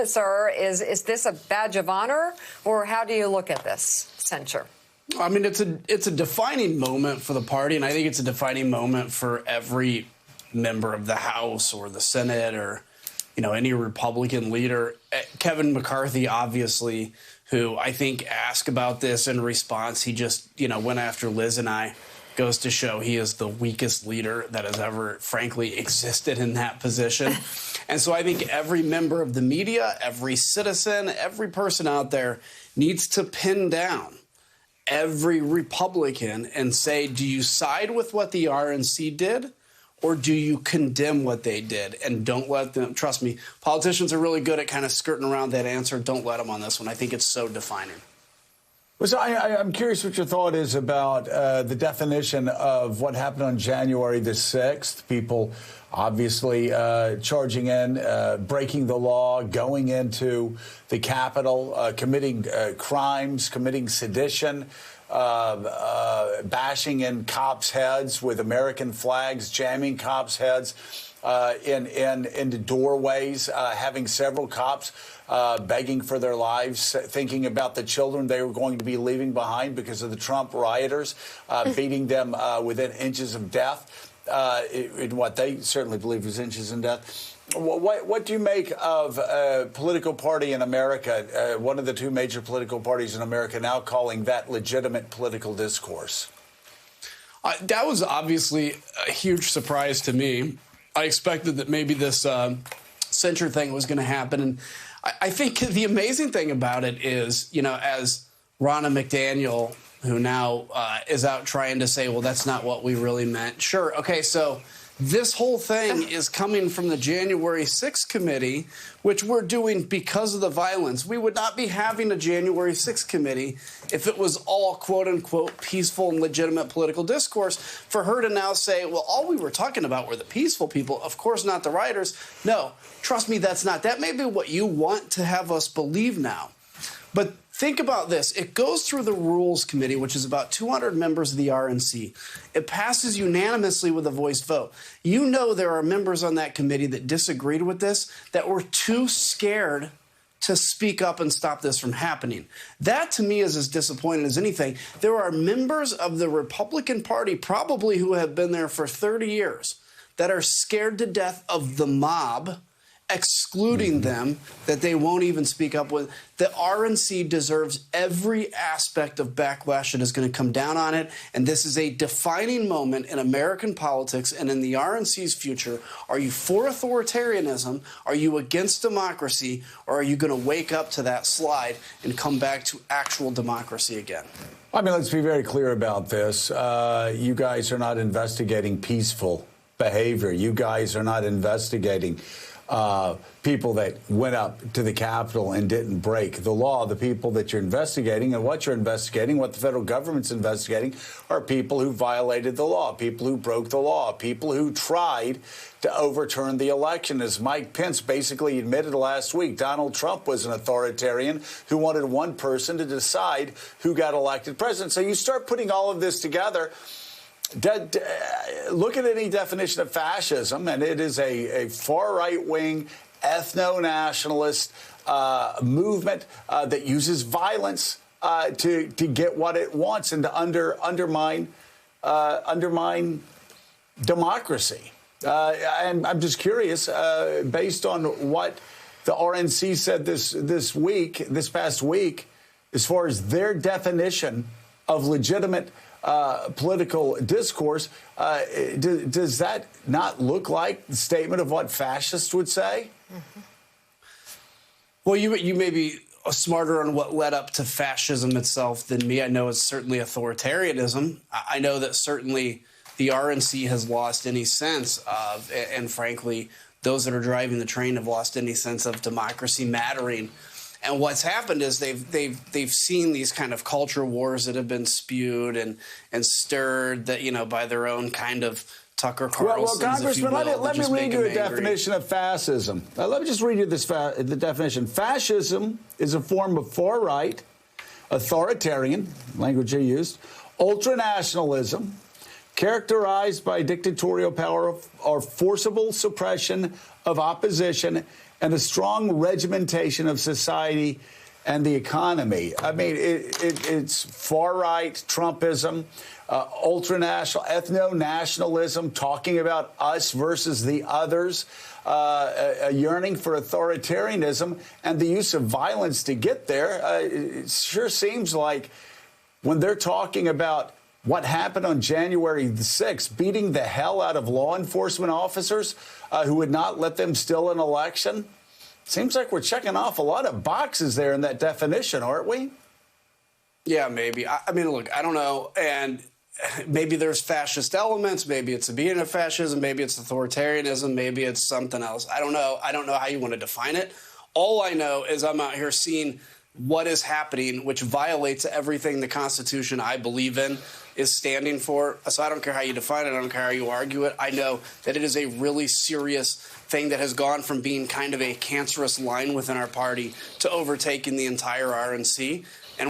sir, is this a badge of honor, or how do you look at this censure? I mean, it's a defining moment for the party, and I think it's a defining moment for every member of the House or the Senate or, any Republican leader. Kevin McCarthy, obviously, who I think asked about this in response. He just, went after Liz and I. Goes to show he is the weakest leader that has ever, frankly, existed in that position. And so I think every member of the media, every citizen, every person out there needs to pin down every Republican and say, do you side with what the RNC did, or do you condemn what they did? And don't let them, trust me, politicians are really good at kind of skirting around that answer. Don't let them on this one. I think it's so defining. Well, so I'm curious what your thought is about the definition of what happened on January the 6th. People obviously charging in, breaking the law, going into the Capitol, committing crimes, committing sedition, bashing in cops' heads with American flags, jamming cops' heads into doorways, having several cops begging for their lives, thinking about the children they were going to be leaving behind because of the Trump rioters, beating them within inches of death, in what they certainly believe was inches of death. What do you make of a political party in America, one of the two major political parties in America now calling that legitimate political discourse? That was obviously a huge surprise to me. I expected that maybe this censure thing was going to happen. And I think the amazing thing about it is, as Ronna McDaniel, who now is out trying to say, well, that's not what we really meant. Sure. OK, so this whole thing is coming from the January 6th committee, which we're doing because of the violence. We would not be having a January 6th committee if it was all, quote unquote, peaceful and legitimate political discourse. For her to now say, well, all we were talking about were the peaceful people, of course, not the rioters. No, trust me, that's not. That may be what you want to have us believe now. But think about this. It goes through the Rules Committee, which is about 200 members of the RNC. It passes unanimously with a voice vote. There are members on that committee that disagreed with this, that were too scared to speak up and stop this from happening. That, to me, is as disappointing as anything. There are members of the Republican Party, probably who have been there for 30 years, that are scared to death of the mob, excluding them, that they won't even speak up with. The RNC deserves every aspect of backlash that is going to come down on it. And this is a defining moment in American politics and in the RNC's future. Are you for authoritarianism? Are you against democracy? Or are you going to wake up to that slide and come back to actual democracy again? I mean, let's be very clear about this. You guys are not investigating peaceful behavior. You guys are not investigating people that went up to the Capitol and didn't break the law. The people that you're investigating and what you're investigating, what the federal government's investigating, are people who violated the law, people who broke the law, people who tried to overturn the election. As Mike Pence basically admitted last week, Donald Trump was an authoritarian who wanted one person to decide who got elected president. So you start putting all of this together. Look at any definition of fascism, and it is a far right-wing, ethno-nationalist movement that uses violence to get what it wants and to undermine democracy. And I'm just curious, based on what the RNC said this past week, as far as their definition of legitimate political discourse, does that not look like the statement of what fascists would say? Mm-hmm. Well, you may be smarter on what led up to fascism itself than me. I know it's certainly authoritarianism. I know that certainly the RNC has lost any sense of, and frankly, those that are driving the train have lost any sense of democracy mattering. And what's happened is they've seen these kind of culture wars that have been spewed and stirred that by their own kind of Tucker Carlson. Well, Congressman, let me read you a definition of fascism. Let me just read you the definition. Fascism is a form of far right, authoritarian language you used, ultranationalism, characterized by dictatorial power or forcible suppression of opposition and a strong regimentation of society and the economy. I mean, it's far-right Trumpism, ultranational, ethno-nationalism, talking about us versus the others, a yearning for authoritarianism, and the use of violence to get there. It sure seems like when they're talking about what happened on January the 6th, beating the hell out of law enforcement officers who would not let them steal an election, seems like we're checking off a lot of boxes there in that definition, aren't we? Yeah, maybe. I mean, look, I don't know. And maybe there's fascist elements. Maybe it's a beginning of fascism. Maybe it's authoritarianism. Maybe it's something else. I don't know. I don't know how you want to define it. All I know is I'm out here seeing what is happening, which violates everything the Constitution I believe in is standing for. So I don't care how you define it. I don't care how you argue it. I know that it is a really serious thing that has gone from being kind of a cancerous line within our party to overtaking the entire RNC. And